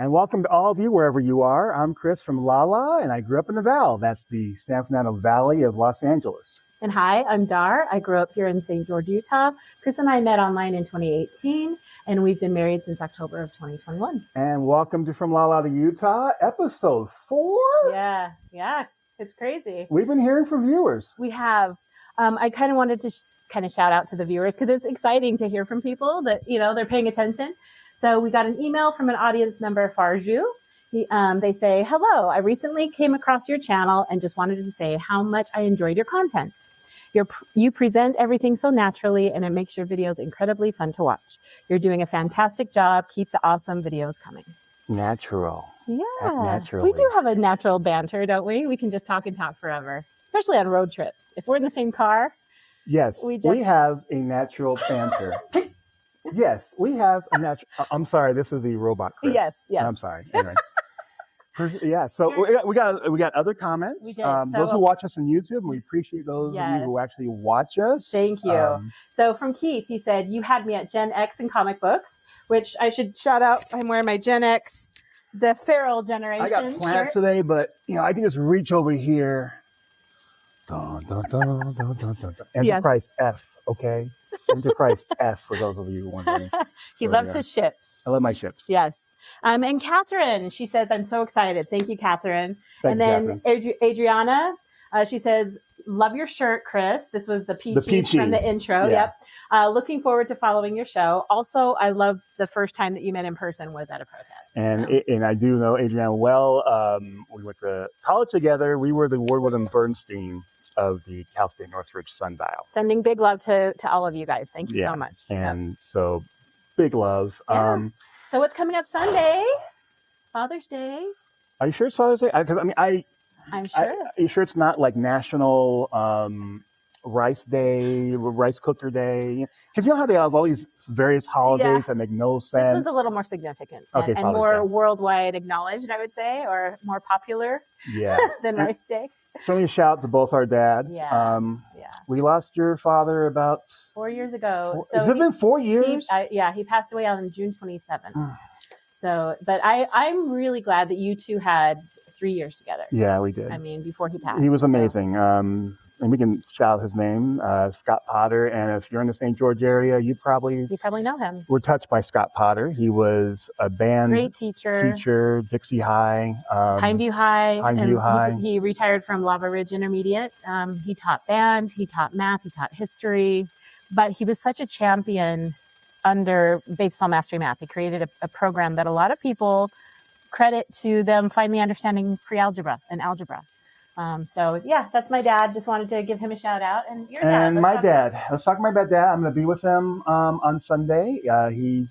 And welcome to all of you, wherever you are. I'm Chris from Lala, and I grew up in the Val. That's the San Fernando Valley of Los Angeles. And hi, I'm Dar. I grew up here in St. George, Utah. Chris and I met online in 2018, and we've been married since October of 2021. And welcome to From Lala to Utah, episode 4. Yeah, it's crazy. We've been hearing from viewers. We have. I kind of wanted to kind of shout out to the viewers because it's exciting to hear from people that, they're paying attention. So we got an email from an audience member, Farju. They say, hello, I recently came across your channel and just wanted to say how much I enjoyed your content. You present everything so naturally, and it makes your videos incredibly fun to watch. You're doing a fantastic job. Keep the awesome videos coming. Natural. Yeah. Naturally. We do have a natural banter, don't we? We can just talk and talk forever, especially on road trips. If we're in the same car. Yes, we have a natural banter. Yes, we have a natural. I'm sorry, this is the robot Chris. Yes. I'm sorry. Anyway. Yeah, so we got other comments. We did. Those who watch us on YouTube, we appreciate those of you who actually watch us. Thank you. So from Keith, he said, you had me at Gen X in comic books, which I should shout out. I'm wearing my Gen X, the feral generation. I got plants today, but I can just reach over here. Dun, dun, dun, dun, dun, dun. Enterprise F, okay? Enterprise F, for those of you wondering. He loves his ships. I love my ships. Yes. And Catherine, she says, I'm so excited. Thank you, Catherine. Thank you, Catherine. Adriana, she says, love your shirt, Chris. This was the peachy from the intro. Yeah. Yep. Looking forward to following your show. Also, I love the first time that you met in person was at a protest. And I do know Adriana well. We went to college together. We were the Woodward and Bernstein of the Cal State Northridge Sundial. Sending big love to all of you guys. Thank you so much. And so big love. Yeah. So what's coming up Sunday? Father's Day. Are you sure it's Father's Day? Because I'm sure. Are you sure it's not like National Rice Day, Rice Cooker Day? Because you know how they have all these various holidays that make no sense. This one's a little more significant and more worldwide acknowledged, I would say, or more popular than Rice Day. Certainly a shout out to both our dads. Yeah. We lost your father about 4 years ago. Has it been 4 years? He passed away on June 27th. But I'm really glad that you two had 3 years together. Yeah, we did. I mean, before he passed. He was amazing. And we can shout out his name, Scott Potter. And if you're in the St. George area, you probably know him. Were touched by Scott Potter. He was a band great teacher, Dixie High, Pineview High. He retired from Lava Ridge Intermediate. He taught band, he taught math, he taught history, but he was such a champion under Baseball Mastery Math. He created a program that a lot of people credit to them finally understanding pre-algebra and algebra. That's my dad. Just wanted to give him a shout out. And your dad. And my dad. Let's talk about my dad. I'm going to be with him on Sunday. I'm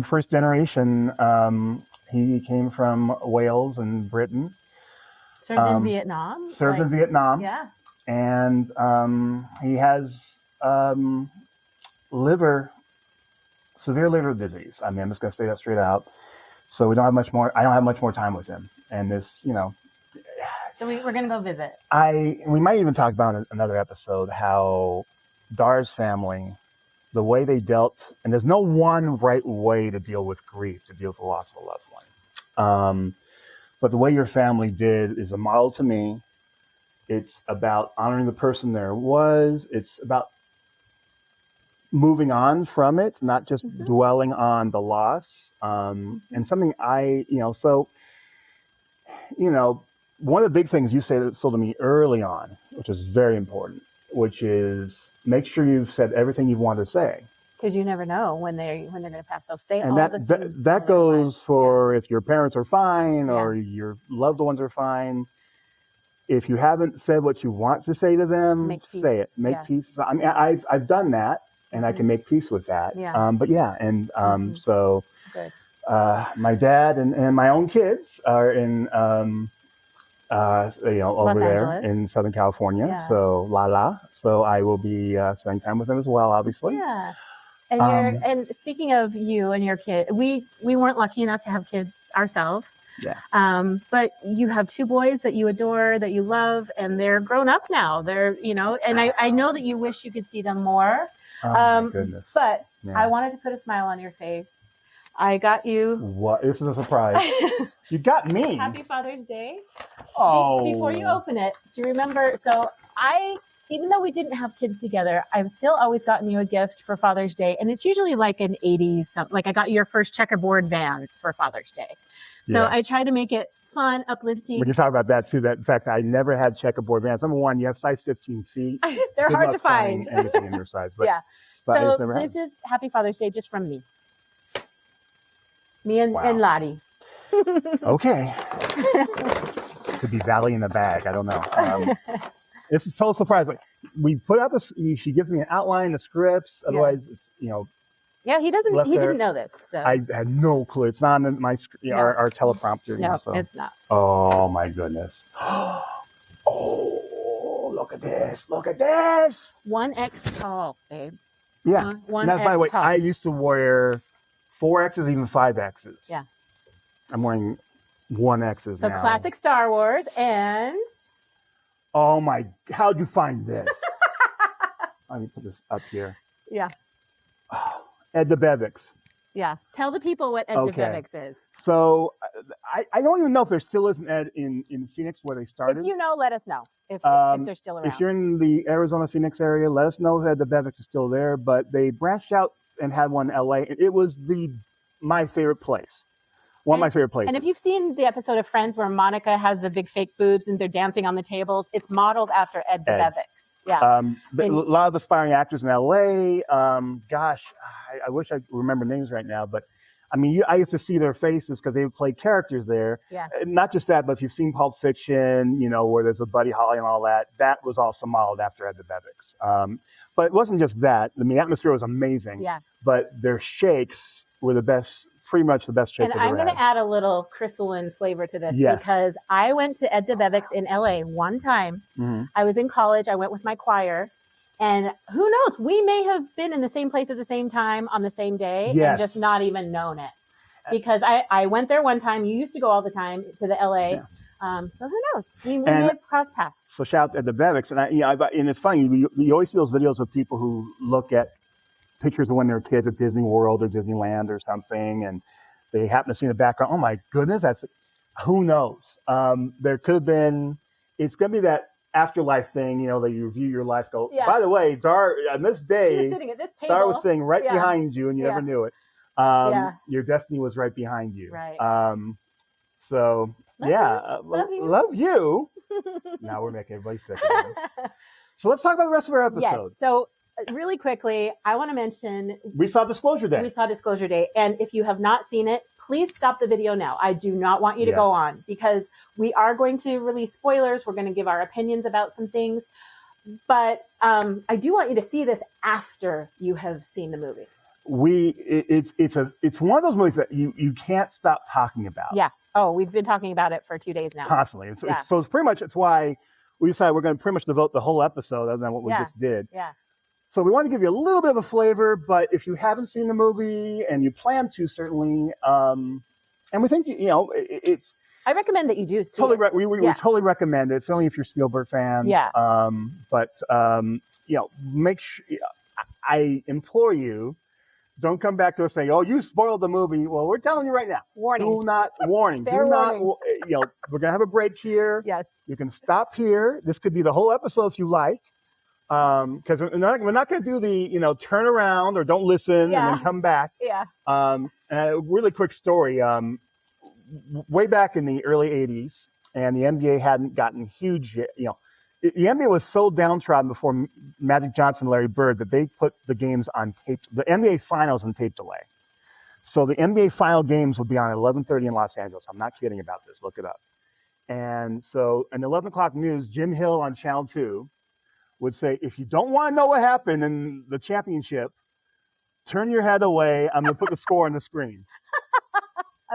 first generation. He came from Wales and Britain. Served in Vietnam. In Vietnam. Yeah. And he has severe liver disease. I mean, I'm just going to say that straight out. So I don't have much more time with him. And this, So we're going to go visit. We might even talk about in another episode how Dar's family, the way they dealt, and there's no one right way to deal with grief, to deal with the loss of a loved one. But the way your family did is a model to me. It's about honoring the person there was. It's about moving on from it, not just dwelling on the loss. And something one of the big things you said to me early on, which is very important, which is make sure you've said everything you want to say. Because you never know when they're going to pass. So say and all that, the things. That goes for if your parents are fine or your loved ones are fine. If you haven't said what you want to say to them, say it. Make peace. I mean, I've done that, and I can make peace with that. Yeah. So good. My dad and my own kids are in over there in Southern California. Yeah. So So I will be spending time with them as well, obviously. Yeah. And and speaking of you and your kid, we weren't lucky enough to have kids ourselves. Yeah. But you have two boys that you adore, that you love, and they're grown up now. They're, and I know that you wish you could see them more. Oh, my goodness. But yeah. I wanted to put a smile on your face. I got you. What? This is a surprise. You got me. Happy Father's Day. Oh. Before you open it, do you remember? So even though we didn't have kids together, I've still always gotten you a gift for Father's Day. And it's usually like an 80s, something. Like I got you your first checkerboard Vans for Father's Day. So Yes. I try to make it fun, uplifting. We can talk about that too. That in fact, I never had checkerboard Vans. Number one, you have size 15 feet. They're Good hard luck to find. finding anything in your size. But, Yeah. but I just So never this had. is Happy Father's Day just from me. Me and, Wow. and Lottie. Okay. Could be Valley in the bag. I don't know. This is a total surprise. But we put out this. She gives me an outline, the scripts. Otherwise, it's Yeah, he doesn't. Left He there. didn't know this. So. I had no clue. It's not on my our teleprompter. No, so. it's not. Oh my goodness. Oh, look at this. Look at this. 1X tall, babe. Yeah. One Now, by the way, X tall. I used to wear 4Xs, even 5Xs. Yeah. I'm wearing 1Xs So now. classic Star Wars and Oh my, how'd you find this? Let me put this up here. yeah. Oh, Ed the Bevics. Yeah. Tell the people what Ed Okay. DeVevics is. So I don't even know if there still is an Ed in Phoenix where they started. If you know, let us know if they're still around. If you're in the Arizona Phoenix area, let us know that the Bevics is still there. But they branched out and had one in LA. It was my favorite place. One of my favorite places. And if you've seen the episode of Friends where Monica has the big fake boobs and they're dancing on the tables, it's modeled after Ed DeVevics. Yeah. A lot of aspiring actors in LA. Gosh, I wish I remember names right now, but I mean, I used to see their faces because they would play characters there. Yeah. And not just that, but if you've seen Pulp Fiction, where there's a Buddy Holly and all that, that was also modeled after Ed the Bevics. But it wasn't just that. I mean, the atmosphere was amazing. Yeah. But their shakes were the best, pretty much the best shakes And I've I'm ever going to had. add a little crystalline flavor to this Yes. because I went to Ed DeVevics in LA one time. Mhm. I was in college. I went with my choir. And who knows? We may have been in the same place at the same time on the same day Yes. and just not even known it. Because I went there one time. You used to go all the time to the LA. Yeah. So who knows? We may have crossed paths. So shout out to the Bevics. And it's funny, you always see those videos of people who look at pictures of when they were kids at Disney World or Disneyland or something, and they happen to see in the background, oh my goodness, who knows? There could have been, it's going to be that afterlife thing, that you review your life, go, Yeah. by the way, Dar, on this She was day, sitting at this table. Dar was sitting right Yeah. behind you and you Yeah. never knew it. Yeah. Your destiny was right behind you. Right. So, Love yeah, you. Love you. love you. Now we're making everybody sick again. So let's talk about the rest of our episode. Yes. So really quickly, I want to mention We saw Disclosure Day. we saw Disclosure Day. And if you have not seen it, please stop the video now. I do not want you to go Yes. on because we are going to release spoilers. We're going to give our opinions about some things. But I do want you to see this after you have seen the movie. It's one of those movies that you can't stop talking about. Yeah. Oh, we've been talking about it for 2 days now. Constantly. Yeah. So it's pretty much, it's why we decided we're going to pretty much devote the whole episode other than what we Yeah. just did. Yeah. So we want to give you a little bit of a flavor, but if you haven't seen the movie and you plan to, certainly, and we think, it's I recommend that you do see totally, it. we Yeah. totally recommend it. It's only if you're Spielberg fans. Yeah. But, make sure, I implore you, don't come back to us saying, oh, you spoiled the movie. Well, we're telling you right now. Warning. Do not, warning. Fair do not, warning. we're going to have a break here. Yes. You can stop here. This could be the whole episode if you like. Because we're not going to do the, turn around or don't listen Yeah. and then come back. Yeah. And a really quick story. Way back in the early 80s, and the NBA hadn't gotten huge yet, the NBA was so downtrodden before Magic Johnson and Larry Bird that they put the games on tape, the NBA finals on tape delay. So the NBA final games would be on 11:30 in Los Angeles. I'm not kidding about this. Look it up. And so in the 11 o'clock news, Jim Hill on Channel 2 would say, if you don't want to know what happened in the championship, turn your head away. I'm going to put the score on the screen.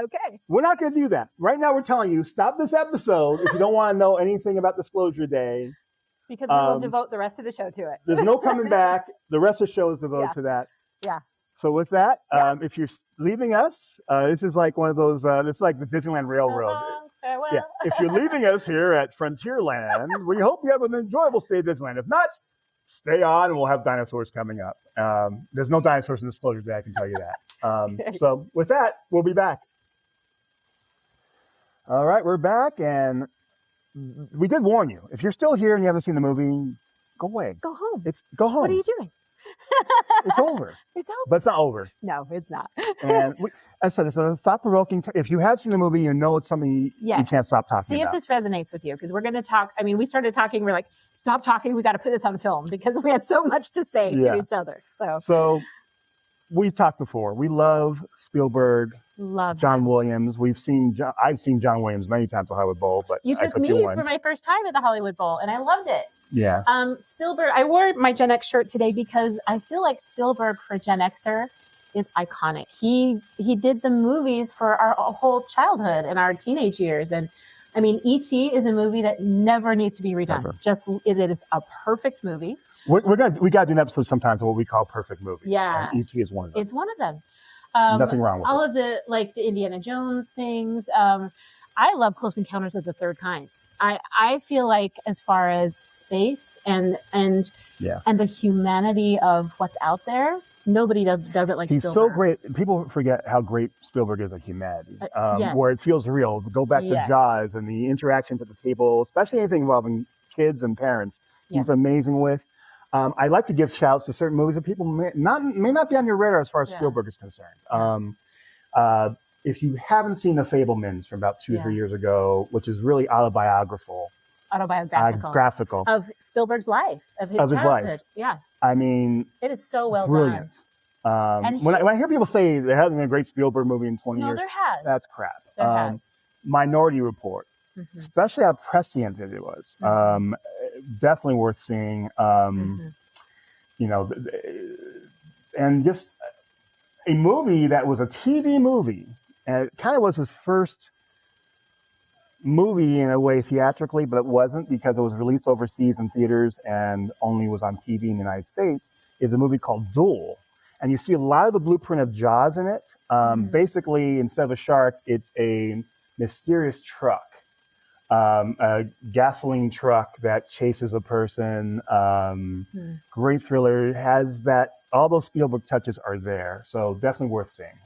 Okay. We're not going to do that. Right now, we're telling you, stop this episode if you don't want to know anything about Disclosure Day. Because we will devote the rest of the show to it. There's no coming back. The rest of the show is devoted Yeah. to that. Yeah. So with that, if you're leaving us, this is like one of those, it's like the Disneyland Railroad. So long, farewell. Yeah. If you're leaving us here at Frontierland, we hope you have an enjoyable stay at Disneyland. If not, stay on, and we'll have dinosaurs coming up. There's no dinosaurs in Disclosure Day, I can tell you that. So with that, we'll be back. All right, we're back, and we did warn you. If you're still here and you haven't seen the movie, go away. Go home. Go home. What are you doing? It's over. It's over. But it's not over. No, it's not. And I said it's a thought-provoking. If you have seen the movie, you know it's something you can't stop talking See about. if this resonates with you, because we're going to talk. I mean, we started talking. We're like, stop talking. We got to put this on film because we had so much to say to each other. So we've talked before. We love Spielberg. Love John Williams. I've seen John Williams many times at Hollywood Bowl, but you took me for my first time at the Hollywood Bowl, and I loved it. Yeah. Spielberg. I wore my Gen X shirt today because I feel like Spielberg for Gen Xer is iconic. He did the movies for our whole childhood and our teenage years, and I mean, E.T. is a movie that never needs to be redone. Never. It is a perfect movie. We got to do an episode sometimes of what we call perfect movies. Yeah. And E.T. is one of them. It's one of them. Nothing wrong with all of the Indiana Jones things. I love Close Encounters of the Third Kind. I feel like as far as space and the humanity of what's out there, nobody does it like Spielberg. He's so great. People forget how great Spielberg is at humanity, where it feels real. Go back to Jaws and the interactions at the table, especially anything involving kids and parents. He's amazing with. I'd like to give shouts to certain movies that people may not be on your radar as far as Spielberg is concerned. If you haven't seen The Fabelmans from about 2 or 3 years ago, which is really autobiographical of Spielberg's life, of his childhood. Life. Yeah. I mean, it is so well brilliant. Done. And when I hear people say there hasn't been a great Spielberg movie in 20 years, there has. That's crap. There has. Minority Report, especially how prescient it was. Definitely worth seeing. You know, and just a movie that was a TV movie, and it kind of was his first movie in a way theatrically, but it wasn't because it was released overseas in theaters and only was on TV in the United States, is a movie called Duel. And you see a lot of the blueprint of Jaws in it. Basically, instead of a shark, it's a mysterious truck. A gasoline truck that chases a person. Great thriller. Has that. All those Spielberg touches are there. So definitely worth seeing.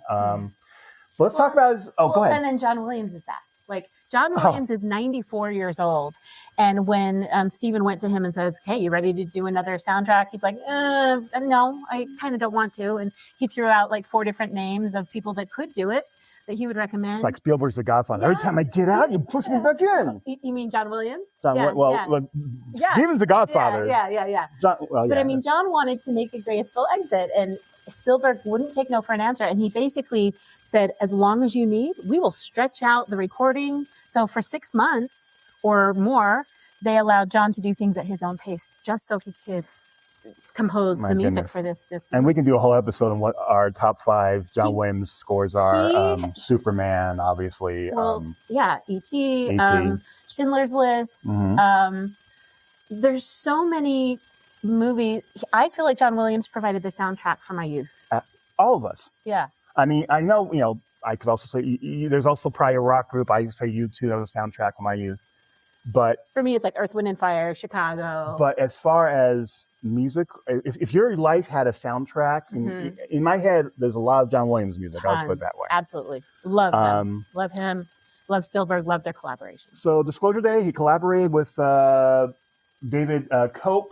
Let's talk about his. Go ahead. And then John Williams is back. Like John Williams is 94 years old. And when Steven went to him and says, "Hey, you ready to do another soundtrack?" He's like, "No, I kind of don't want to." And he threw out like 4 different names of people that could do it, that he would recommend. It's like Spielberg's The Godfather. Every time I get out, you push me back in. You mean John Williams? Steven's The Godfather. Yeah. But I mean, John wanted to make a graceful exit, and Spielberg wouldn't take no for an answer. And he basically said, as long as you need, we will stretch out the recording. So for 6 months or more, they allowed John to do things at his own pace, just so he could compose the music for this. And we can do a whole episode on what our top 5 John Williams scores are. Superman, obviously. E.T., Schindler's List. There's so many movies. I feel like John Williams provided the soundtrack for my youth. All of us. Yeah. I mean, I know, I could also say, there's also probably a rock group. I say U2, that was a soundtrack for my youth. But for me, it's like Earth, Wind, and Fire, Chicago. But as far as music, if your life had a soundtrack, in my head, there's a lot of John Williams music. I'll just put it that way. Absolutely. Love him. Love him. Love Spielberg. Love their collaboration. So Disclosure Day, he collaborated with David Koepp.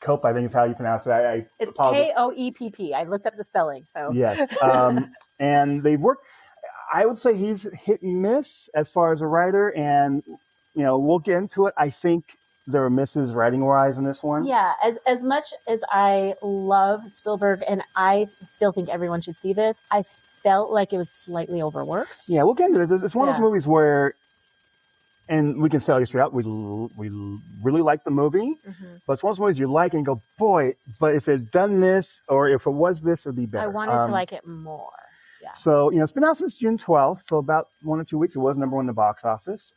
Koepp, I think is how you pronounce it. It's Koepp. I looked up the spelling. So yes. And they've worked. I would say he's hit and miss as far as a writer, and we'll get into it. I think there are misses writing-wise in this one. Yeah, as much as I love Spielberg, and I still think everyone should see this, I felt like it was slightly overworked. Yeah, we'll get into this. It's one of those movies where, and we can tell you straight out, we really like the movie, but it's one of those movies you like and you go, boy, but if it had done this, or if it was this, it would be better. I wanted to like it more. Yeah. So, it's been out since June 12th, so about 1 or 2 weeks. It was number 1 in the box office.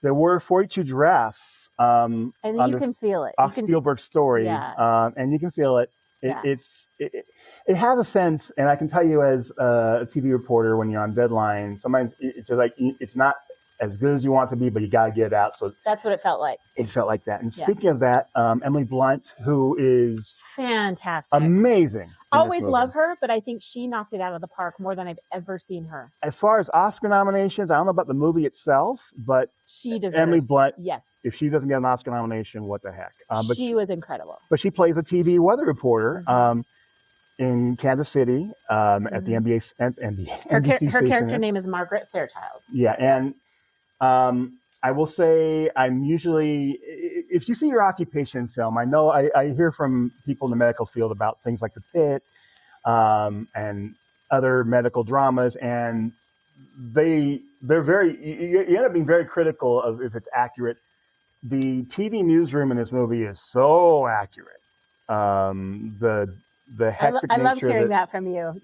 There were 42 drafts. And you can feel it. Off Spielberg's story. Yeah. And you can feel it. It has a sense, and I can tell you as a TV reporter, when you're on deadline, sometimes it's just like, it's not as good as you want to be, but you got to get it out. So that's what it felt like. It felt like that. And speaking of that, Emily Blunt, who is fantastic, amazing. Always love her, but I think she knocked it out of the park more than I've ever seen her. As far as Oscar nominations, I don't know about the movie itself, but she deserves. Emily Blunt, yes. If she doesn't get an Oscar nomination, what the heck? But she was incredible. But she plays a TV weather reporter in Kansas City at the NBC her character name is Margaret Fairchild. Yeah, and I will say I'm usually, if you see your occupation film, I know I hear from people in the medical field about things like The Pit and other medical dramas, and they're very, you end up being very critical of if it's accurate. The TV newsroom in this movie is so accurate. The hectic I loved hearing that from you.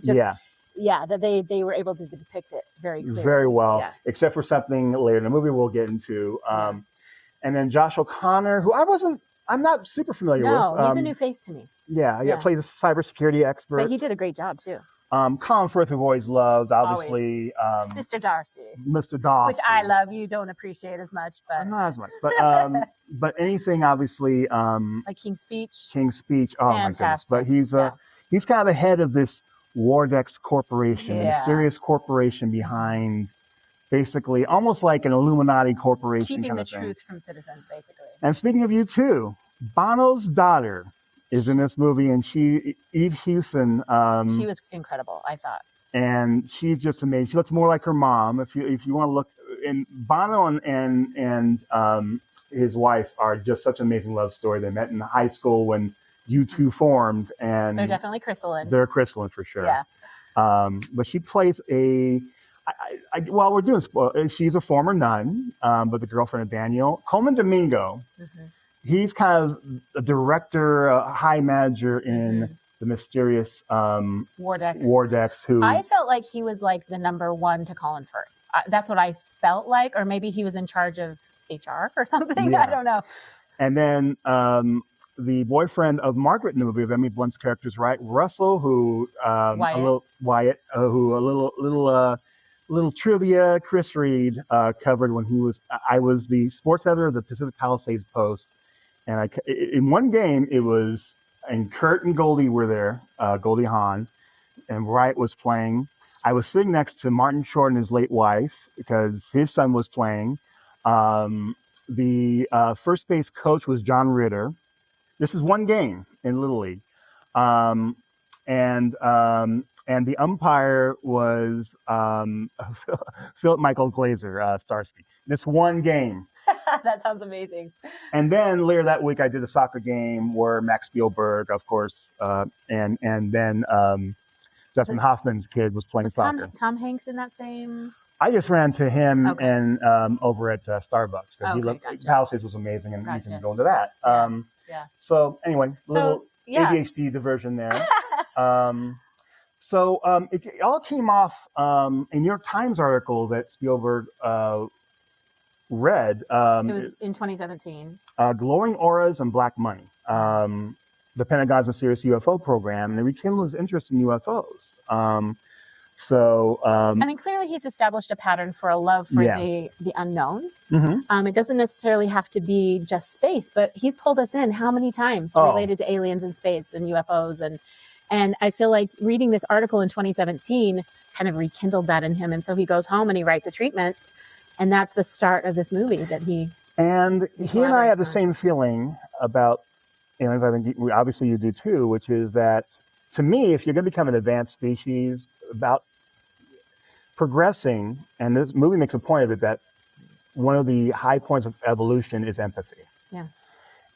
Yeah, that they were able to depict it very clearly. Very well, except for something later in the movie we'll get into. And then Josh O'Connor, who I'm not super familiar with. No, he's a new face to me. Yeah, plays a cybersecurity expert. But he did a great job too. Colin Firth, we've always loved, obviously. Mr. Darcy. Mr. Darcy. Which I love. You don't appreciate as much, but not as much. But but anything, obviously. Like King's Speech. King's Speech. Oh fantastic. My goodness! But he's kind of the head of this Wardex Corporation, the mysterious corporation behind, basically, almost like an Illuminati corporation. Keeping kind the of thing. truth from citizens, basically. And speaking of U2, Bono's daughter is in this movie, and Eve Hewson. She was incredible, I thought. And she's just amazing. She looks more like her mom. If you want to look, and Bono and his wife are just such an amazing love story. They met in high school when U2 formed, and they're definitely crystalline. They're crystalline for sure. Yeah. But she plays well, we're doing. She's a former nun, but the girlfriend of Daniel Coleman Domingo. He's kind of a director, a high manager in the mysterious Wardex. Who I felt like he was like the number one to Colin Firth. That's what I felt like, or maybe he was in charge of HR or something. Yeah. I don't know. And then the boyfriend of Margaret in the movie of Emily Blunt's character is Russell, who Wyatt, who a little trivia Chris Reed covered when I was the sports editor of the Pacific Palisades Post, and in one game it was, and Kurt and Goldie were there, Goldie Hawn, and Wyatt was playing. I was sitting next to Martin Short and his late wife because his son was playing. The first base coach was John Ritter. This is one game in Little League. And the umpire was Philip Michael Glazer, Starsky. This one game. That sounds amazing. And then later that week, I did a soccer game where Max Spielberg, of course, and then Dustin Hoffman's kid was playing soccer. Tom Hanks in that same? I just ran to him and over at Starbucks. Gotcha. Palisades was amazing, and we can go into that. So anyway, little ADHD diversion there. It all came off a New York Times article that Spielberg read. It was in 2017. Glowing Auras and Black Money, the Pentagon's mysterious UFO program, and it rekindled his interest in UFOs. I mean, clearly he's established a pattern for a love for the unknown. It doesn't necessarily have to be just space, but he's pulled us in how many times related to aliens in space and UFOs. And I feel like reading this article in 2017 kind of rekindled that in him. And so he goes home and he writes a treatment. And that's the start of this movie that he... And he and I have the same feeling about aliens. I think obviously you do too, which is that, to me, if you're going to become an advanced species, about progressing, and this movie makes a point of it, that one of the high points of evolution is empathy. Yeah.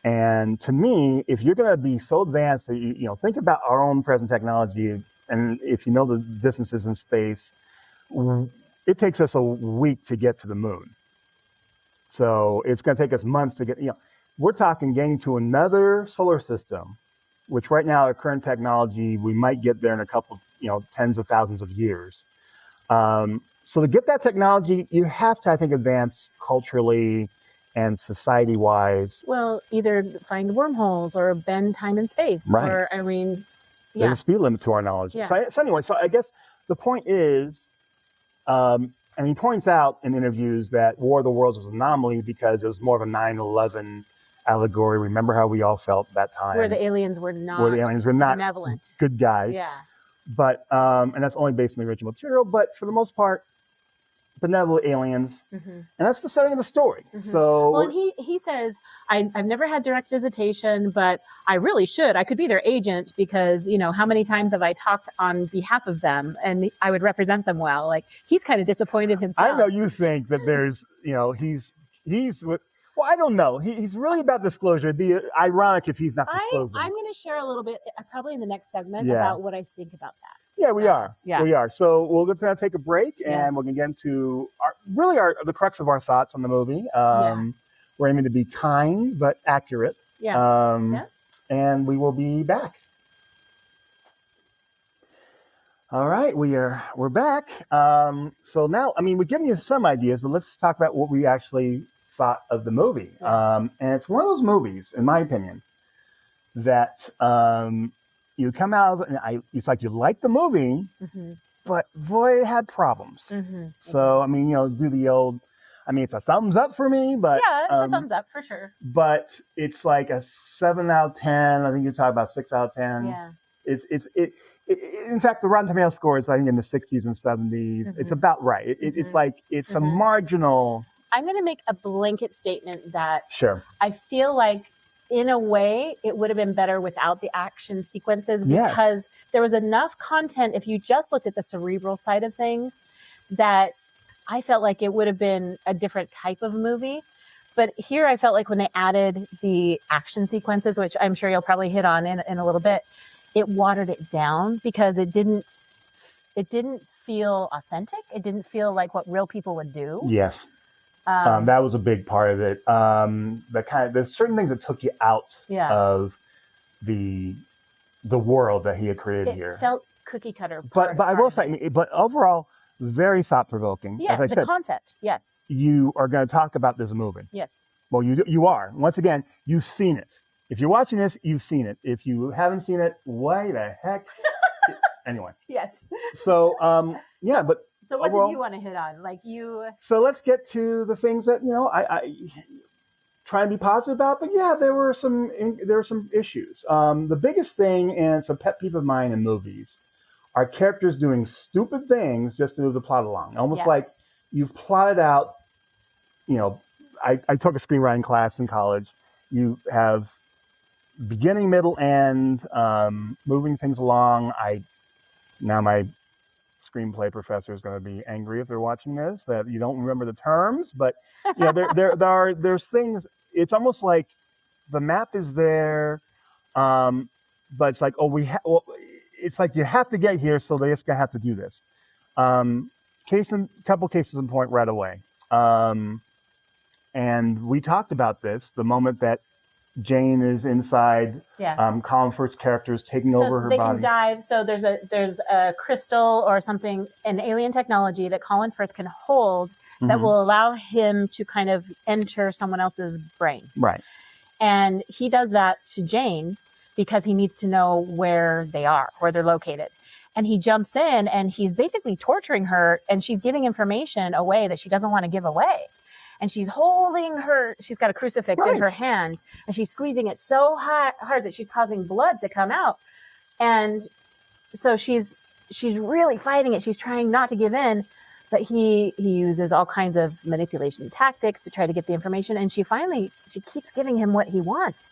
And to me, if you're going to be so advanced that you think about our own present technology, and if you know the distances in space, it takes us a week to get to the moon. So it's going to take us months to get, we're talking getting to another solar system, which right now, our current technology, we might get there in a couple, tens of thousands of years. So to get that technology, you have to, I think, advance culturally and society-wise. Well, either find wormholes or bend time and space. Right. Or, there's a speed limit to our knowledge. Yeah. So anyway, I guess the point is, And he points out in interviews that War of the Worlds was an anomaly because it was more of a 9/11 allegory. Remember how we all felt at that time. Where the aliens were not benevolent. Good guys. Yeah. But, and that's only based on the original material, but for the most part, benevolent aliens. And that's the setting of the story. So, well, and he says, I've never had direct visitation, but I really should. I could be their agent because, you know, how many times have I talked on behalf of them and I would represent them well? Like, he's kind of disappointed himself. I know you think that there's, you know, he's with, well, I don't know. He's really about disclosure. It'd be ironic if he's not disclosing. I'm going to share a little bit, probably in the next segment, about what I think about that. Yeah, we are. Yeah. We are. So we're going to take a break, and we're going to get into the crux of our thoughts on the movie. We're aiming to be kind but accurate. And we will be back. All right, we're back. So now, I mean, we're giving you some ideas, but let's talk about what we actually thought of the movie. And it's one of those movies, in my opinion, that you come out of it, and it's like you like the movie, but boy, it had problems. So, I mean, you know, do the old, I mean, it's a thumbs up for me, but yeah, it's a thumbs up for sure. But it's like a 7 out of 10. I think you're talking about 6 out of 10. Yeah. In fact, the Rotten Tomatoes score is, I think, in the 60s and 70s. It's about right. It's like, it's a marginal. I'm going to make a blanket statement that I feel like, in a way, it would have been better without the action sequences because there was enough content, if you just looked at the cerebral side of things, that I felt like it would have been a different type of movie. But here I felt like when they added the action sequences, which I'm sure you'll probably hit on in a little bit, it watered it down because it didn't feel authentic. It didn't feel like what real people would do. Yes. That was a big part of it. There's certain things that took you out of the world that he had created here. It felt cookie cutter. But I will say, but overall, very thought provoking. Yeah, as I said, concept. Yes. You are going to talk about this movie. Yes. Well, you are. Once again, you've seen it. If you're watching this, you've seen it. If you haven't seen it, why the heck? Anyway. Yes. So, but. So what did you want to hit on? So let's get to the things that, you know, I try and be positive about, but yeah, there were some issues. The biggest thing, and it's a pet peeve of mine in movies, are characters doing stupid things just to move the plot along. Almost like you've plotted out, you know, I took a screenwriting class in college. You have beginning, middle, end, moving things along. Now my screenplay professor is going to be angry if they're watching this that you don't remember the terms, but you know, there's things. It's almost like the map is there, but it's like, it's like you have to get here, so they just gonna have to do this. Couple cases in point right away, and we talked about this the moment that Jane is inside. Colin Firth's character is taking over her body. So they can dive. So there's a crystal or something, an alien technology that Colin Firth can hold that will allow him to kind of enter someone else's brain. Right. And he does that to Jane because he needs to know where they are, where they're located. And he jumps in and he's basically torturing her, and she's giving information away that she doesn't want to give away. And she's holding she's got a crucifix in her hand, and she's squeezing it so hard that she's causing blood to come out. And so she's really fighting it. She's trying not to give in, but he uses all kinds of manipulation tactics to try to get the information. And she keeps giving him what he wants.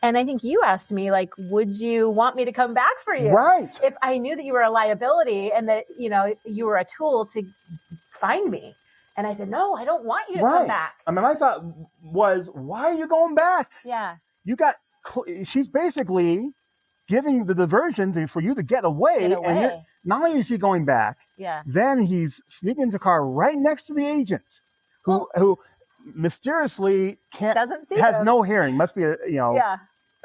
And I think you asked me, like, would you want me to come back for you? Right. If I knew that you were a liability and that, you know, you were a tool to find me. And I said, no, I don't want you to come back. I mean, my thought was, why are you going back? Yeah. She's basically giving the diversion for you to get away. And not only is he going back, then he's sneaking into the car right next to the agent who mysteriously has no hearing. Must be a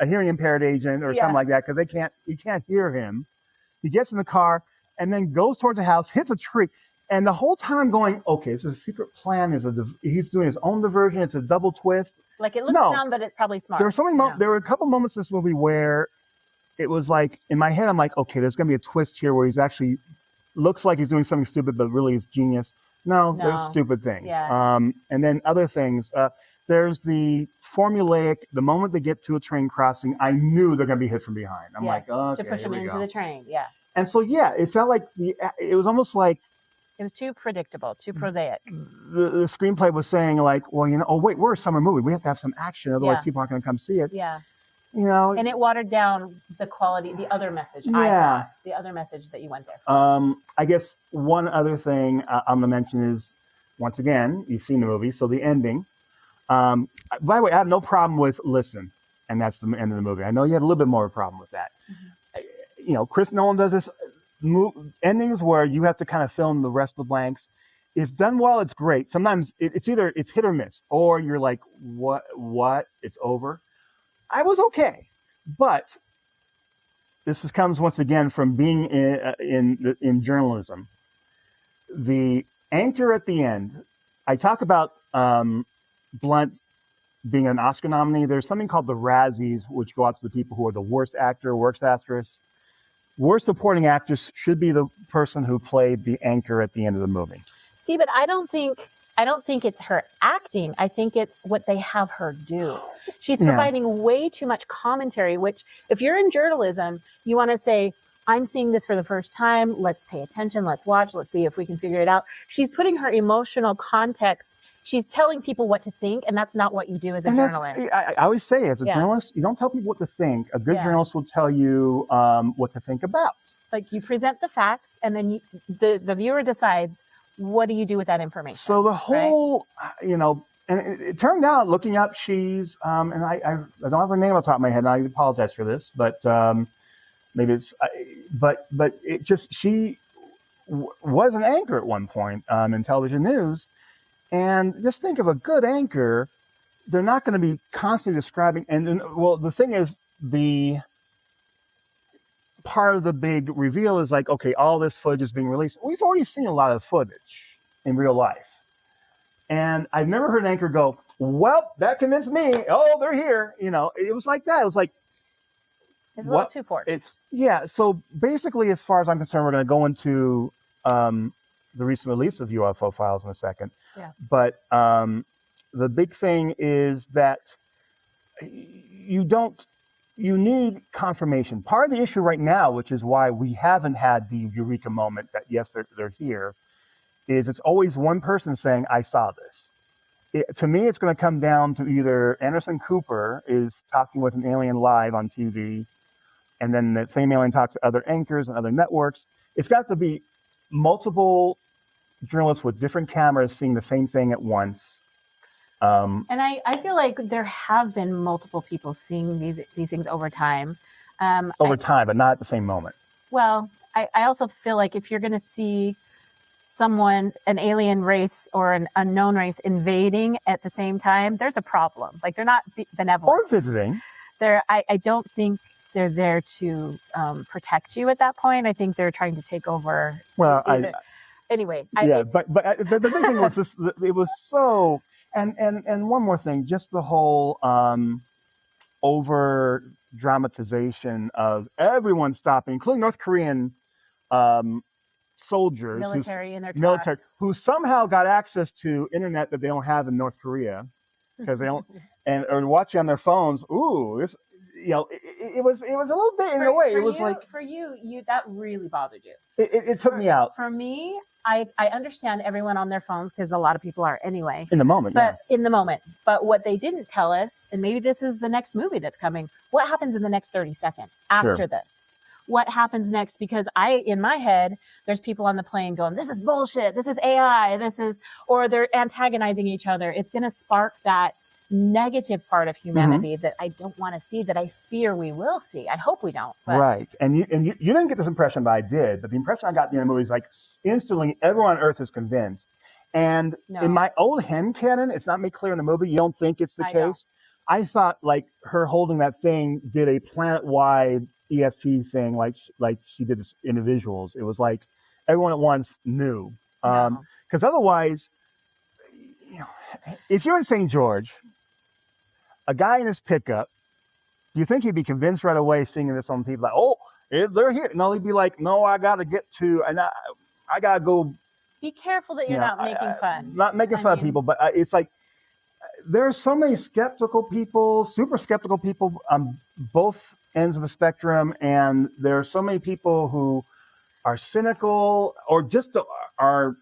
hearing impaired agent or something like that, because you can't hear him. He gets in the car and then goes towards the house, hits a tree. And the whole time I'm going, okay, this is a secret plan. He's doing his own diversion. It's a double twist. Like, it looks dumb, but it's probably smart. There were a couple moments in this movie where it was like, in my head, I'm like, okay, there's going to be a twist here where he's actually looks like he's doing something stupid, but really is genius. No, No. they're stupid things. Yeah. And then other things. There's the formulaic. The moment they get to a train crossing, I knew they're going to be hit from behind. I'm like, okay, to push here them we into go. the train. Yeah. And so, yeah, it felt like it was almost like It was too predictable, too prosaic. the screenplay was saying, like, well, you know, oh wait, we're a summer movie. We have to have some action, otherwise Yeah. people aren't going to come see it. Yeah. You know. And it watered down the quality, the other message. Yeah. I thought, the other message that you went there for. I guess one other thing I'm gonna mention is, once again, you've seen the movie, so the ending. By the way, I have no problem with listen, and that's the end of the movie. I know you had a little bit more of a problem with that. You know, Chris Nolan does this endings where you have to kind of fill in the rest of the blanks. If done well, it's great. Sometimes it's either it's hit or miss, or you're like, what? It's over. I was okay, but this comes once again from being in journalism. The anchor at the end. I talk about Blunt being an Oscar nominee. There's something called the Razzies, which go out to the people who are the worst actor, worst actress. Worst supporting actress should be the person who played the anchor at the end of the movie. See, but I don't think it's her acting. I think it's what they have her do. She's providing way too much commentary, which if you're in journalism, you want to say, I'm seeing this for the first time. Let's pay attention. Let's watch. Let's see if we can figure it out. She's putting her emotional context. She's telling people what to think, and that's not what you do as a journalist. I always say, as a journalist, you don't tell people what to think. A good journalist will tell you what to think about. Like, you present the facts, and then the viewer decides, what do you do with that information? So the whole, you know, and it turned out, looking up, she's, and I don't have her name on top of my head, and I apologize for this, but maybe it's, but it just, she was an anchor at one point in television news. And just think of a good anchor, they're not going to be constantly describing, well, the thing is, the part of the big reveal is like, okay, all this footage is being released. We've already seen a lot of footage in real life. And I've never heard an anchor go, well, that convinced me. Oh, they're here. You know, it was like that. It was like, it's a little too forced. So basically, as far as I'm concerned, we're going to go into the recent release of UFO Files in a second. Yeah. But the big thing is that you need confirmation. Part of the issue right now, which is why we haven't had the eureka moment that, yes, they're here, is it's always one person saying, I saw this. To me, it's going to come down to either Anderson Cooper is talking with an alien live on TV, and then that same alien talks to other anchors and other networks. It's got to be multiple journalists with different cameras seeing the same thing at once. And I feel like there have been multiple people seeing these things over time. Over time, but not at the same moment. Well, I also feel like if you're going to see someone, an alien race or an unknown race invading at the same time, there's a problem. Like, they're not benevolent. Or visiting. I don't think they're there to protect you at that point. I think they're trying to take over. Well, anyway. But the big thing was this, it was so, and one more thing, just the whole over dramatization of everyone stopping, including North Korean soldiers, military in their trucks, who somehow got access to internet that they don't have in North Korea, because they don't, or watching on their phones. Ooh, this, you know, it was a little bit in a way. It was like, for you that really bothered you. It took me out. For me, I understand everyone on their phones, because a lot of people are anyway. In the moment, in the moment. But what they didn't tell us, and maybe this is the next movie that's coming, what happens in the next 30 seconds after this? What happens next? Because in my head, there's people on the plane going, this is bullshit, this is AI, or they're antagonizing each other. It's going to spark that negative part of humanity that I don't want to see, that I fear we will see. I hope we don't. But. Right. And you didn't get this impression, but I did. But the impression I got in the movie is like instantly everyone on Earth is convinced. And in my old headcanon, it's not made clear in the movie. You don't think it's the case. I thought like her holding that thing did a planet-wide ESP thing like she did as individuals. It was like everyone at once knew. Because otherwise, you know, if you're in St. George, a guy in his pickup, do you think he'd be convinced right away seeing this on TV? Like, oh, they're here. No, he'd be like, no, I got to get to, and I got to go Be careful that you're not making fun. Not making fun of people, but it's like there are so many skeptical people, super skeptical people on both ends of the spectrum, and there are so many people who are cynical or just are,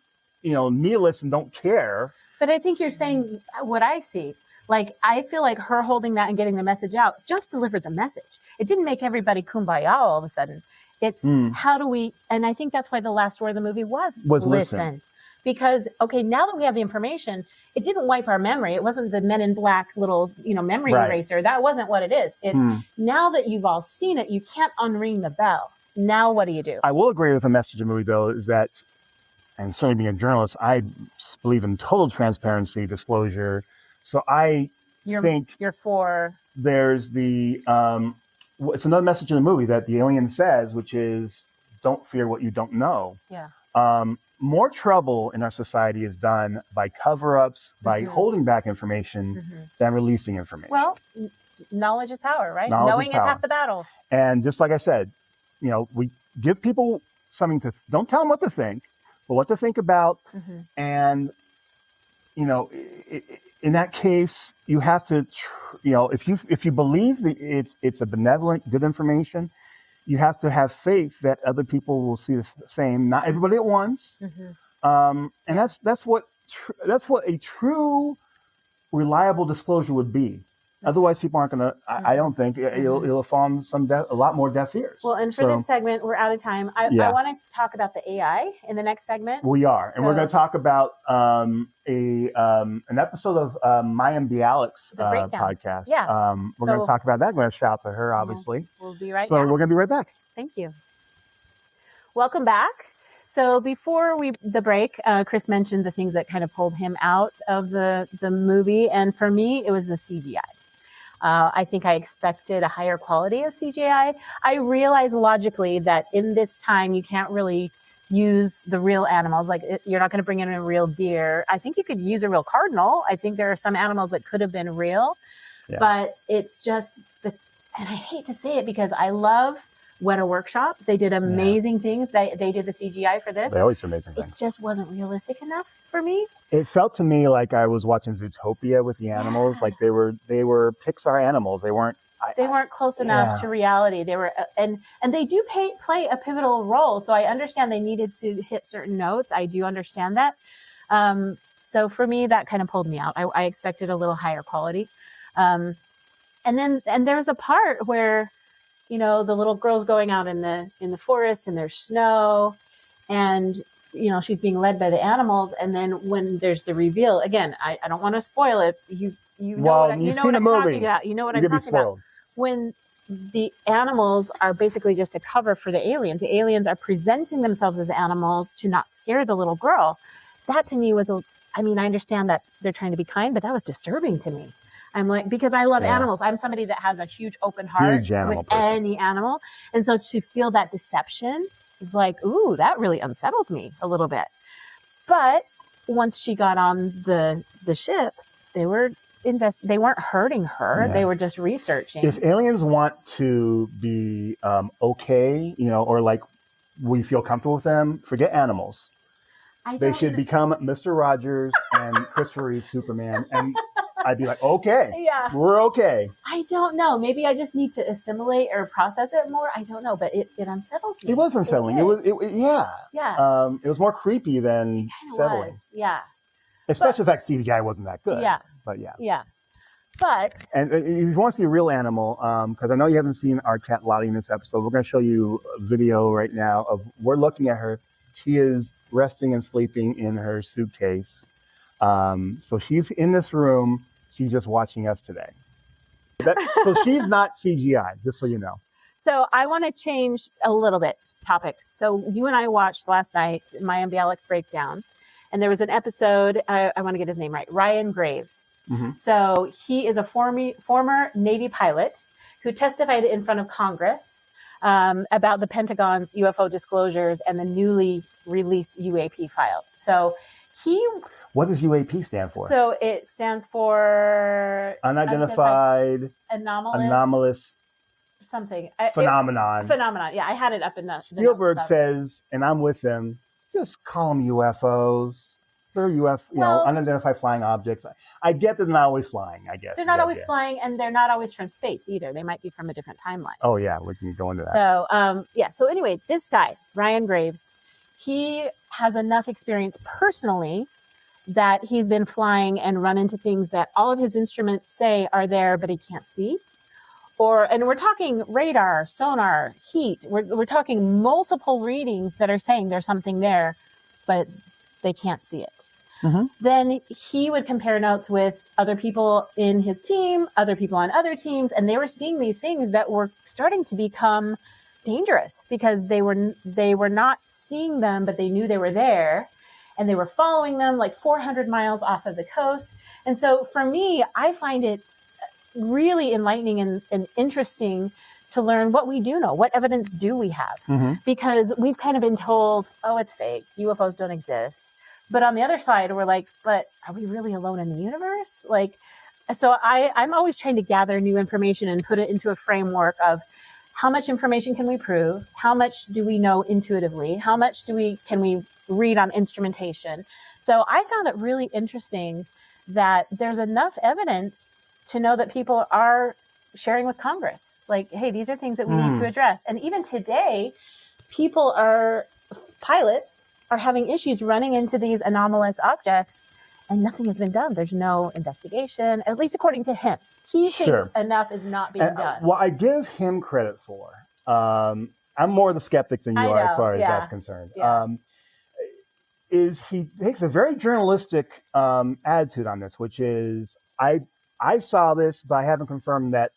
nihilists and don't care. But I think you're saying what I see. Like, I feel like her holding that and getting the message out just delivered the message. It didn't make everybody kumbaya all of a sudden. It's how do we, and I think that's why the last word of the movie was listen. Because, okay, now that we have the information, it didn't wipe our memory. It wasn't the Men in Black little, memory eraser. That wasn't what it is. It's now that you've all seen it, you can't unring the bell. Now what do you do? I will agree with the message of the movie, though, is that, and certainly being a journalist, I believe in total transparency, disclosure. So I think you're for. There's the, it's another message in the movie that the alien says, which is, don't fear what you don't know. Yeah. More trouble in our society is done by cover-ups, by holding back information than releasing information. Well, knowledge is power, right? Knowing is half the battle. And just like I said, we give people something don't tell them what to think, but what to think about. And, in that case, you have to, if you believe that it's a benevolent, good information, you have to have faith that other people will see the same. Not everybody at once, and that's what a true, reliable disclosure would be. Otherwise, people aren't going to. I don't think it'll fall on a lot more deaf ears. Well, and for this segment, we're out of time. I want to talk about the AI in the next segment. We are, and we're going to talk about an episode of Mayim Bialik's podcast. Yeah, we're going to talk about that. I'm going to shout out to her, obviously. We'll be right back. So we're going to be right back. Thank you. Welcome back. So before the break, Chris mentioned the things that kind of pulled him out of the movie, and for me, it was the CGI. I think I expected a higher quality of CGI. I realized logically that in this time, you can't really use the real animals. Like you're not going to bring in a real deer. I think you could use a real cardinal. I think there are some animals that could have been real, but it's just, and I hate to say it because I love Weta Workshop. They did amazing things. They did the CGI for this. They always do amazing things. It just wasn't realistic enough for me. It felt to me like I was watching Zootopia with the animals. Like they were Pixar animals. They weren't close enough to reality. They were, and they do play a pivotal role. So I understand they needed to hit certain notes. I do understand that. So for me, that kind of pulled me out. I expected a little higher quality. And there's a part where, the little girl's going out in the forest and there's snow and, she's being led by the animals. And then when there's the reveal, again, I don't want to spoil it. You know what I'm talking about. You know what I'm talking about. When the animals are basically just a cover for the aliens are presenting themselves as animals to not scare the little girl. That to me was, I understand that they're trying to be kind, but that was disturbing to me. I'm like, because I love animals. I'm somebody that has a huge open heart with any animal. And so to feel that deception is like, ooh, that really unsettled me a little bit. But once she got on the ship, they weren't hurting her. Yeah. They were just researching. If aliens want to be okay, or like we feel comfortable with them, forget animals. They should become Mr. Rogers and Christopher Reeve Superman, and I'd be like, okay, we're okay. I don't know. Maybe I just need to assimilate or process it more. I don't know, but it unsettled me. It was unsettling. It was more creepy than settling. Was. Yeah. Especially the fact CGI wasn't that good. Yeah. But yeah. Yeah. But and if you want to see a real animal, because I know you haven't seen our cat Lottie in this episode, we're going to show you a video right now of we're looking at her. She is resting and sleeping in her suitcase. So she's in this room. She's just watching us today. So she's not CGI, just so you know. So I want to change a little bit topics. So you and I watched last night Mayim Bialik's breakdown, and there was an episode. I want to get his name right. Ryan Graves. Mm-hmm. So he is a former Navy pilot who testified in front of Congress about the Pentagon's UFO disclosures and the newly released UAP files. So what does UAP stand for? So it stands for unidentified anomalous something phenomenon. Phenomenon. Yeah, I had it up in the Spielberg says, and I'm with them. just call them UFOs. They're Well, unidentified flying objects. I get that they're not always flying, I guess. they're not always flying, and they're not always from space either. They might be from a different timeline. Oh, yeah, we can go into that. So, So anyway, this guy, Ryan Graves, he has enough experience personally that he's been flying and run into things that all of his instruments say are there, but he can't see. And we're talking radar, sonar, heat. We're talking multiple readings that are saying there's something there, but they can't see it. Mm-hmm. Then he would compare notes with other people in his team, other people on other teams, and they were seeing these things that were starting to become dangerous because they were not seeing them, but they knew they were there, and they were following them like 400 miles off of the coast. And so for me, I find it really enlightening and interesting to learn what we do know. What evidence do we have? Mm-hmm. Because we've kind of been told, oh, it's fake. UFOs don't exist. But on the other side, we're like, but are we really alone in the universe? So I'm always trying to gather new information and put it into a framework of how much information can we prove? How much do we know intuitively? How much can we read on instrumentation? So I found it really interesting that there's enough evidence to know that people are sharing with Congress. Like, hey, these are things that we need to address. And even today, pilots are having issues running into these anomalous objects, and nothing has been done. There's no investigation, at least according to him. He thinks enough is not being done. What I give him credit for, I'm more the skeptic than you are as far as that's concerned, is he takes a very journalistic attitude on this, which is, I saw this, but I haven't confirmed that,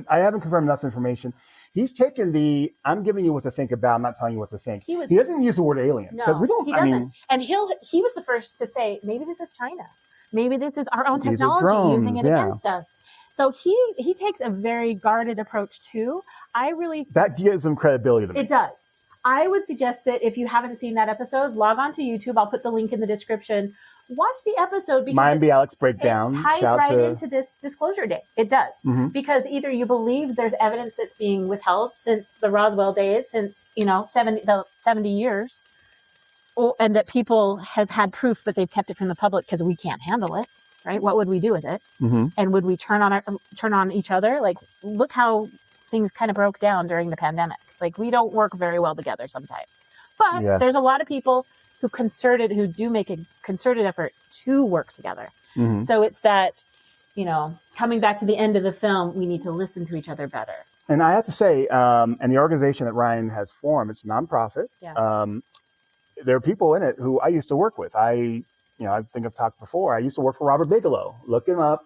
I haven't confirmed enough information. He's taken I'm giving you what to think about, I'm not telling you what to think. He doesn't use the word aliens, because we don't, he doesn't. And he was the first to say, maybe this is China. Maybe this is our own technology drones, using it against us. So he takes a very guarded approach too. That gives him credibility to me. It does. I would suggest that if you haven't seen that episode, log on to YouTube. I'll put the link in the description. Watch the episode because Mayim Bialik's breakdown. It ties into this disclosure day. It does. Mm-hmm. Because either you believe there's evidence that's being withheld since the Roswell days, since 70 years, and that people have had proof, but they've kept it from the public because we can't handle it, right? What would we do with it? Mm-hmm. And would we turn on each other? Like, look how things kind of broke down during the pandemic. Like, we don't work very well together sometimes. But there's a lot of people who do make a concerted effort to work together. Mm-hmm. So it's that, coming back to the end of the film, we need to listen to each other better. And I have to say, and the organization that Ryan has formed, it's a nonprofit. Yeah. There are people in it who I used to work with. I think I've talked before. I used to work for Robert Bigelow. Look him up.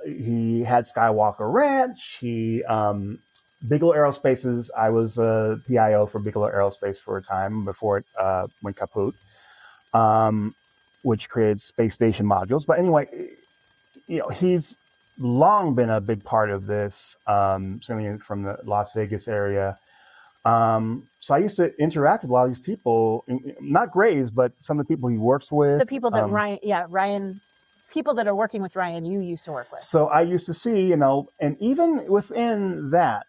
He had Skywalker Ranch. Bigelow Aerospace I was a PIO for Bigelow Aerospace for a time before it went kaput, which created space station modules. But anyway, he's long been a big part of this, certainly from the Las Vegas area. So I used to interact with a lot of these people, not Graves, but some of the people he works with. The people that Ryan, people that are working with Ryan, you used to work with. So I used to see, and even within that,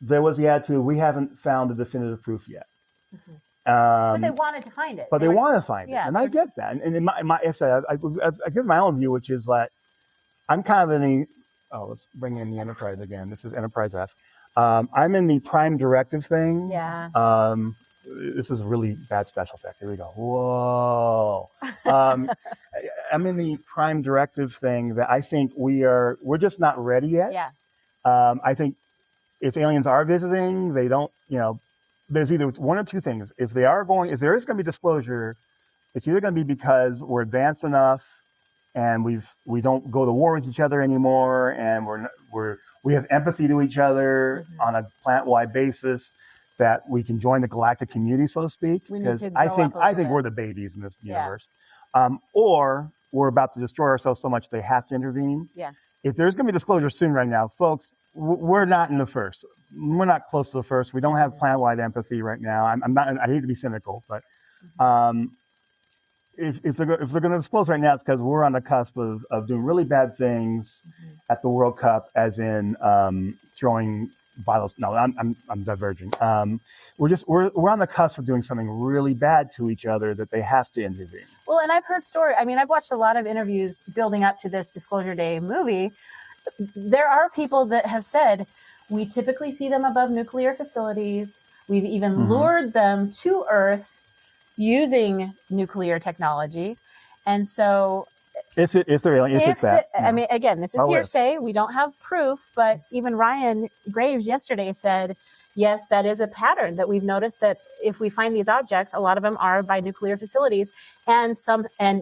there was the attitude, we haven't found the definitive proof yet. Mm-hmm. But they wanted to find it. But they want to find it. And I get that. And in I give my own view, which is that I'm kind of in let's bring in the Enterprise again. This is Enterprise F. I'm in the prime directive thing. Yeah. This is a really bad special effect. Here we go. Whoa. I'm in the prime directive thing that I think we're just not ready yet. Yeah. I think if aliens are visiting, they don't, there's either one or two things. If there is going to be disclosure, it's either going to be because we're advanced enough and we don't go to war with each other anymore, and we have empathy to each other on a plant-wide basis, that we can join the galactic community, so to speak. Because I think we're the babies in this universe. Or we're about to destroy ourselves so much they have to intervene. Yeah. If there's going to be disclosure soon right now, folks, we're not in the first. We're not close to the first. We don't have plant-wide empathy right now. I hate to be cynical, but if they're going to disclose right now, it's because we're on the cusp of doing really bad things at the World Cup, as in throwing bottles. No, I'm diverging. We're on the cusp of doing something really bad to each other that they have to intervene. Well, and I've heard stories. I mean, I've watched a lot of interviews building up to this Disclosure Day movie. There are people that have said, we typically see them above nuclear facilities. We've even lured them to Earth using nuclear technology. And so if they're alien, if it's that. I mean, again, this is hearsay. We don't have proof, but even Ryan Graves yesterday said, yes, that is a pattern that we've noticed, that if we find these objects, a lot of them are by nuclear facilities. And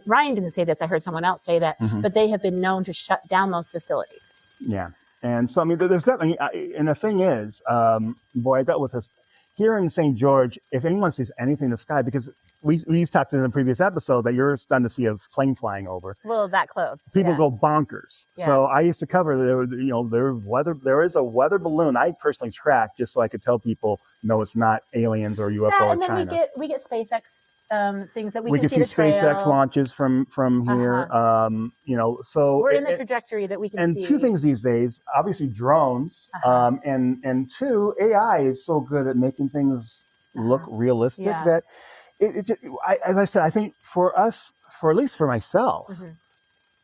Ryan didn't say this, I heard someone else say that, but they have been known to shut down those facilities. Yeah. And so, I mean, there's definitely, and the thing is, I dealt with this here in St. George. If anyone sees anything in the sky, because we've talked in the previous episode that you're stunned to see a plane flying over. Well, that close. People go bonkers. Yeah. So I used to cover, there is a weather balloon I personally track just so I could tell people, no, it's not aliens or UFO or and then China. we get SpaceX things that we can see the SpaceX launches from here. So we're in the trajectory that we can see. And two things these days, obviously drones, and two, AI is so good at making things look realistic that as I said, I think for us, at least for myself,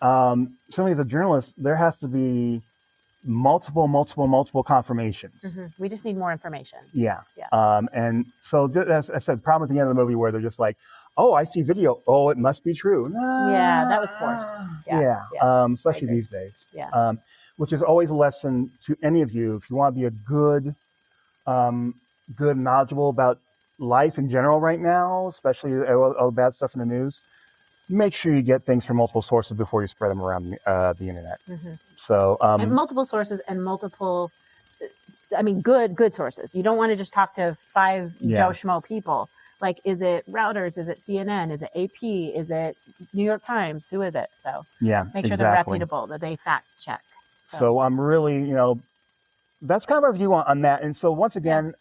certainly as a journalist, there has to be multiple confirmations. We just need more information. Yeah. And so, as I said, problem at the end of the movie where they're just like, oh, I see video. Oh, it must be true. Yeah, that was forced. Especially these days. Yeah. Which is always a lesson to any of you. If you want to be a good, knowledgeable about life in general right now, especially all the bad stuff in the news, make sure you get things from multiple sources before you spread them around the internet. So and multiple sources and multiple, good sources. You don't want to just talk to 5 Joe Schmo people. Like, is it Reuters? Is it CNN? Is it AP? Is it New York Times? Who is it? So make sure they're reputable, that they fact check. So I'm really, that's kind of our view on that. And so once again,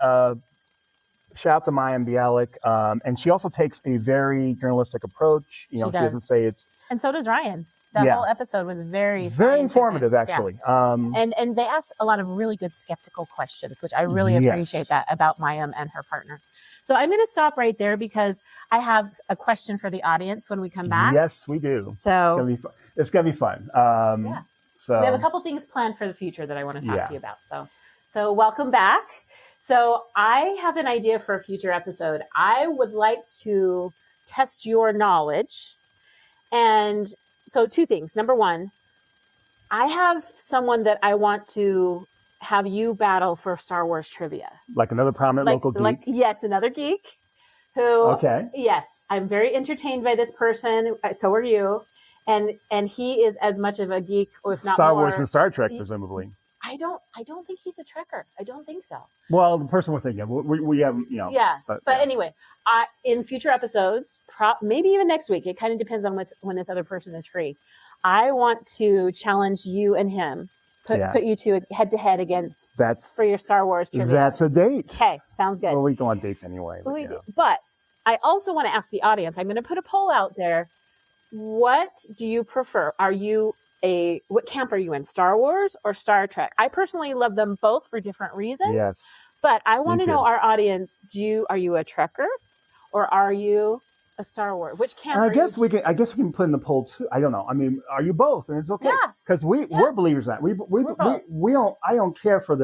shout out to Mayim Bialik. And she also takes a very journalistic approach. She doesn't say it's... And so does Ryan. That whole episode was very informative, actually. Yeah. And they asked a lot of really good skeptical questions, which I really appreciate that about Mayim and her partner. So I'm going to stop right there because I have a question for the audience when we come back. Yes, we do. So it's going to be fun. So we have a couple things planned for the future that I want to talk to you about. So welcome back. So I have an idea for a future episode. I would like to test your knowledge. And so 2 things. Number 1, I have someone that I want to have you battle for Star Wars trivia. Like another prominent local geek? Yes, another geek who, yes, I'm very entertained by this person. So are you. And he is as much of a geek, or if not Star more. Wars and Star Trek, presumably. I don't think he's a Trekker. I don't think so. Well, the person we're thinking of, we have, Yeah. But anyway, in future episodes, maybe even next week, it kind of depends on when this other person is free. I want to challenge you and him, put you two head to head against for your Star Wars trivia. That's a date. Okay, sounds good. Well, we go on dates anyway. But I also want to ask the audience. I'm going to put a poll out there. What do you prefer? What camp are you in, Star Wars or Star Trek? I personally love them both for different reasons. Yes. But I want to know, our audience, are you a Trekker or are you a Star Wars? Which camp I guess we can put in the poll too. I don't know. I mean, are you both? And it's okay. Yeah. Because we're believers in that. I don't care for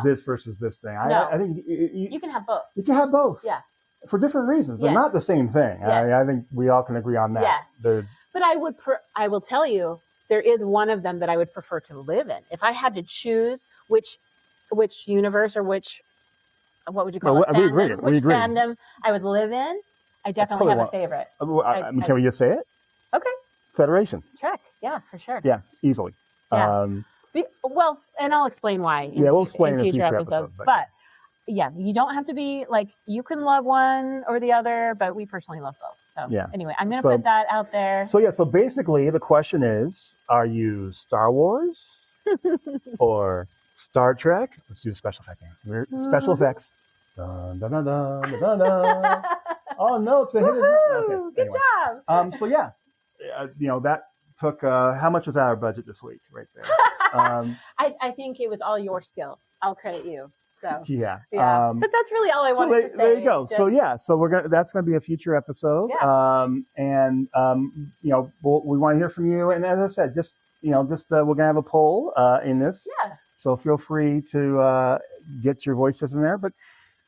this versus this thing. I think you can have both. You can have both. Yeah. For different reasons. They're not the same thing. Yeah. I think we all can agree on that. Yeah. But I will tell you, there is one of them that I would prefer to live in. If I had to choose which universe or what would you call it? We agree. Which fandom I would live in, I definitely have a favorite. Can we just say it? Okay. Federation. Trek. Yeah, for sure. Yeah, easily. Yeah. And I'll explain why. We'll explain in future episodes. But yeah, you don't have to be you can love one or the other, but we personally love both. So anyway, I'm going to put that out there. So basically the question is, are you Star Wars or Star Trek? Let's do the special effect. Special effects. Dun, dun, dun, dun, dun, dun. Oh no, it's been hit. Okay, good job. That took, how much was our budget this week right there? I think it was all your skill. I'll credit you. So So Yeah. but that's really all I wanted to say. There you go. So that's going to be a future episode. Yeah. We want to hear from you. And as I said, we're going to have a poll in this. Yeah. So feel free to get your voices in there. But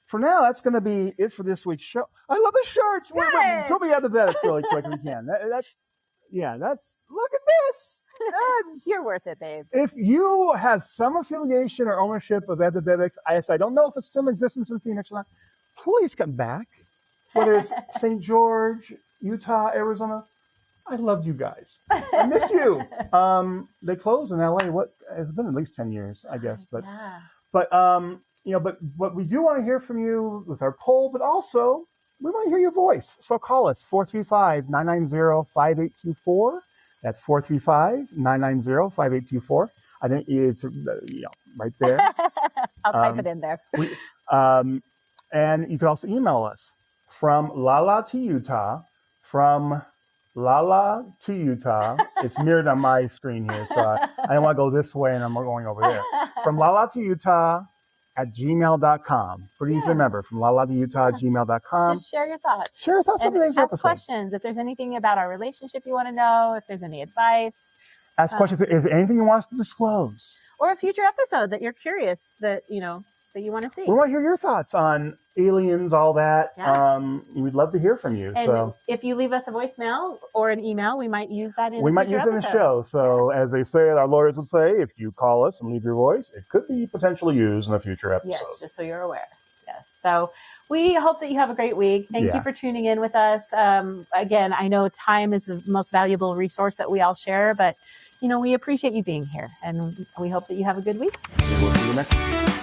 for now, that's going to be it for this week's show. I love the shirts. Throw me out the bed really quick if you can. Look at this. You're worth it, babe. If you have some affiliation or ownership of Epidemics, I don't know if it's still in existence in Phoenix or not, please come back. Whether it's St. George, Utah, Arizona, I love you guys. I miss you. They closed in LA. It's been at least 10 years, I guess. But we do want to hear from you with our poll, but also we want to hear your voice. So call us 435-990-5824. That's 435-990-5824. I think it's right there. I'll type it in there. And you can also email us from Lala to Utah. From Lala to Utah. It's mirrored on my screen here, so I don't want to go this way and I'm going over there. From Lala to Utah @gmail.com. Pretty easy to remember. From Lala to Utah @gmail.com. Just share your thoughts. Share your thoughts on today's episode. Ask questions. If there's anything about our relationship you want to know, if there's any advice. Ask questions. Is there anything you want us to disclose? Or a future episode that you're curious that you want to see. We want to hear your thoughts on aliens, all that. Yeah. We'd love to hear from you. And if you leave us a voicemail or an email, we might use that in We might use it in the show. So as they say, our lawyers would say, if you call us and leave your voice, it could be potentially used in a future episode. Yes, just so you're aware. Yes. So we hope that you have a great week. Thank you for tuning in with us. Again, I know time is the most valuable resource that we all share, but we appreciate you being here, and we hope that you have a good week. And we'll see you next week.